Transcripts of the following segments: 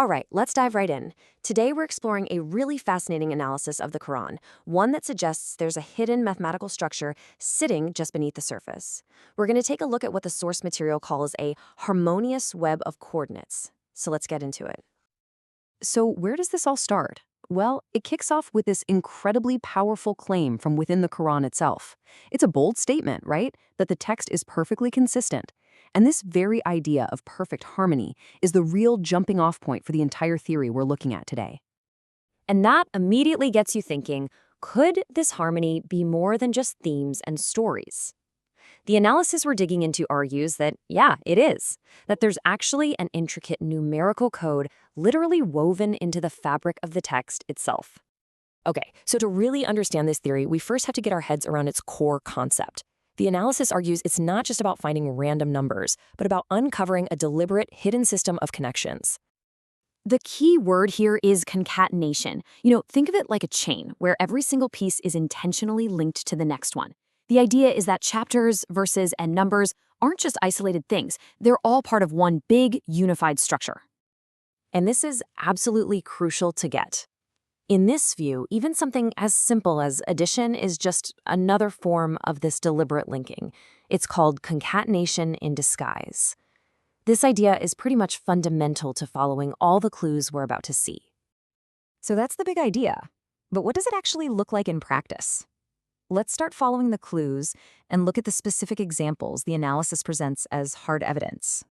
All right, let's dive right in. Today we're exploring a really fascinating analysis of the Quran, one that suggests there's a hidden mathematical structure sitting just beneath the surface. We're going to take a look at what the source material calls a harmonious web of coordinates. So let's get into it. So where does this all start? Well, it kicks off with this incredibly powerful claim from within the Quran itself. It's a bold statement, right? That the text is perfectly consistent. And this very idea of perfect harmony is the real jumping off point for the entire theory we're looking at today. And that immediately gets you thinking, could this harmony be more than just themes and stories? The analysis we're digging into argues that, yeah, it is, that there's actually an intricate numerical code literally woven into the fabric of the text itself. Okay, so to really understand this theory, we first have to get our heads around its core concept. The analysis argues it's not just about finding random numbers, but about uncovering a deliberate, hidden system of connections. The key word here is concatenation. Think of it like a chain, where every single piece is intentionally linked to the next one. The idea is that chapters, verses, and numbers aren't just isolated things. They're all part of one big, unified structure. And this is absolutely crucial to get. In this view, even something as simple as addition is just another form of this deliberate linking. It's called concatenation in disguise. This idea is pretty much fundamental to following all the clues we're about to see. So that's the big idea. But what does it actually look like in practice? Let's start following the clues and look at the specific examples the analysis presents as hard evidence.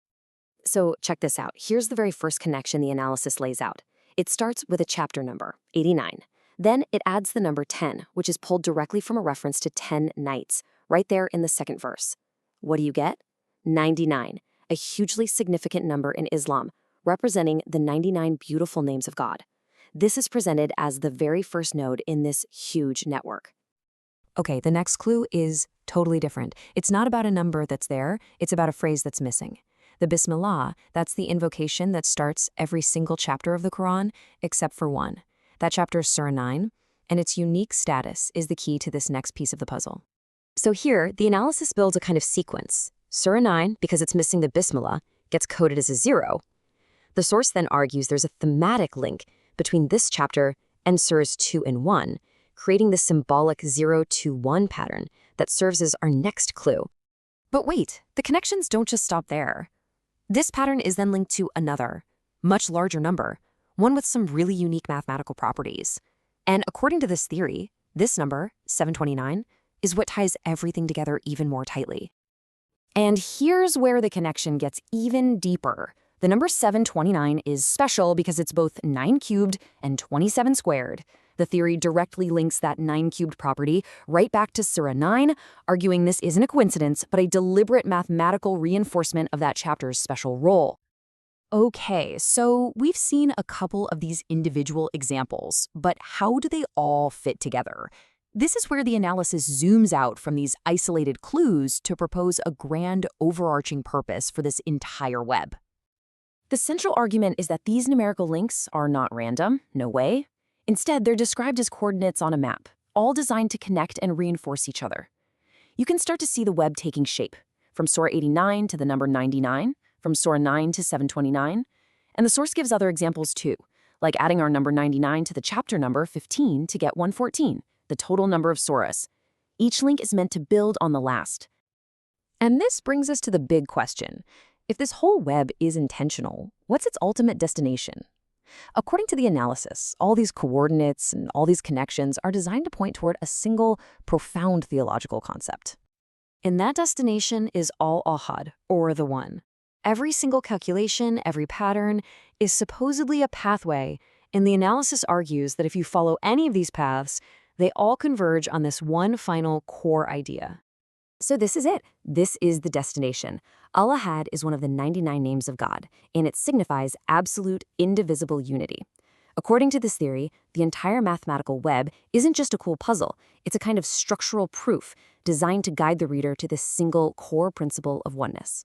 So check this out. Here's the very first connection the analysis lays out. It starts with a chapter number, 89. Then it adds the number 10, which is pulled directly from a reference to 10 nights, right there in the second verse. What do you get? 99, a hugely significant number in Islam, representing the 99 beautiful names of God. This is presented as the very first node in this huge network. Okay, the next clue is totally different. It's not about a number that's there, it's about a phrase that's missing. The Bismillah, that's the invocation that starts every single chapter of the Quran, except for one. That chapter is Surah 9, and its unique status is the key to this next piece of the puzzle. So here, the analysis builds a kind of sequence. Surah 9, because it's missing the Bismillah, gets coded as a 0. The source then argues there's a thematic link between this chapter and Surahs 2 and 1, creating the symbolic 0 to 1 pattern that serves as our next clue. But wait, the connections don't just stop there. This pattern is then linked to another, much larger number, one with some really unique mathematical properties. And according to this theory, this number, 729, is what ties everything together even more tightly. And here's where the connection gets even deeper. The number 729 is special because it's both 9 cubed and 27 squared. The theory directly links that 9 cubed property right back to Surah 9, arguing this isn't a coincidence, but a deliberate mathematical reinforcement of that chapter's special role. Okay, so we've seen a couple of these individual examples, but how do they all fit together? This is where the analysis zooms out from these isolated clues to propose a grand overarching purpose for this entire web. The central argument is that these numerical links are not random, no way. Instead, they're described as coordinates on a map, all designed to connect and reinforce each other. You can start to see the web taking shape, from Surah 89 to the number 99, from Surah 9 to 729, and the source gives other examples too, like adding our number 99 to the chapter number 15 to get 114, the total number of surahs. Each link is meant to build on the last. And this brings us to the big question. If this whole web is intentional, what's its ultimate destination? According to the analysis, all these coordinates and all these connections are designed to point toward a single, profound theological concept. And that destination is al-ahad, or the One. Every single calculation, every pattern, is supposedly a pathway, and the analysis argues that if you follow any of these paths, they all converge on this one final core idea. So this is it. This is the destination. Al-Ahad is one of the 99 names of God, and it signifies absolute, indivisible unity. According to this theory, the entire mathematical web isn't just a cool puzzle. It's a kind of structural proof designed to guide the reader to this single core principle of oneness.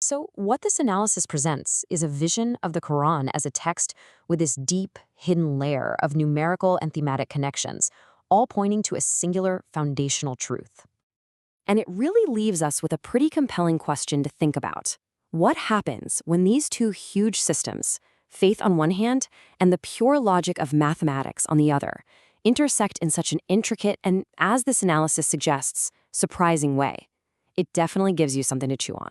So what this analysis presents is a vision of the Quran as a text with this deep, hidden layer of numerical and thematic connections, all pointing to a singular foundational truth. And it really leaves us with a pretty compelling question to think about. What happens when these two huge systems, faith on one hand and the pure logic of mathematics on the other, intersect in such an intricate and, as this analysis suggests, surprising way. It definitely gives you something to chew on.